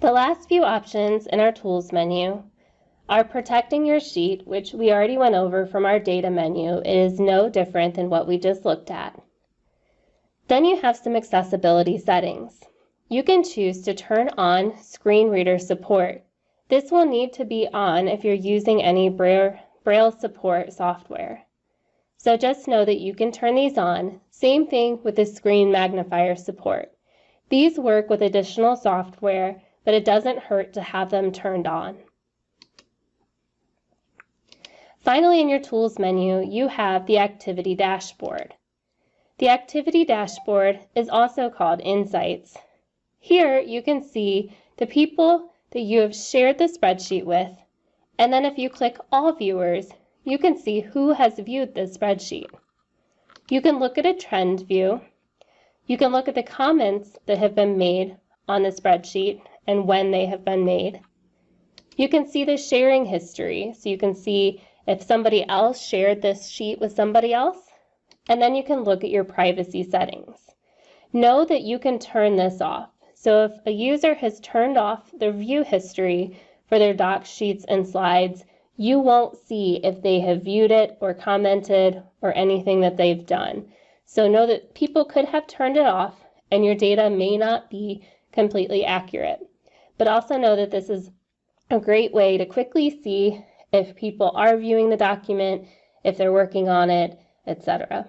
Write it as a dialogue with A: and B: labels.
A: The last few options in our Tools menu are protecting your sheet, which we already went over from our Data menu. It is no different than what we just looked at. Then you have some accessibility settings. You can choose to turn on screen reader support. This will need to be on if you're using any Braille support software. So just know that you can turn these on. Same thing with the screen magnifier support. These work with additional software, but it doesn't hurt to have them turned on. Finally, in your Tools menu, you have the Activity Dashboard. The Activity Dashboard is also called Insights. Here you can see the people that you have shared the spreadsheet with, and then if you click All Viewers, you can see who has viewed this spreadsheet. You can look at a trend view. You can look at the comments that have been made on the spreadsheet and when they have been made. You can see the sharing history, so you can see if somebody else shared this sheet with somebody else, and then you can look at your privacy settings. Know that you can turn this off. So if a user has turned off their view history for their doc sheets and slides, you won't see if they have viewed it or commented or anything that they've done. So know that people could have turned it off and your data may not be completely accurate. But also know that this is a great way to quickly see if people are viewing the document, if they're working on it, etc.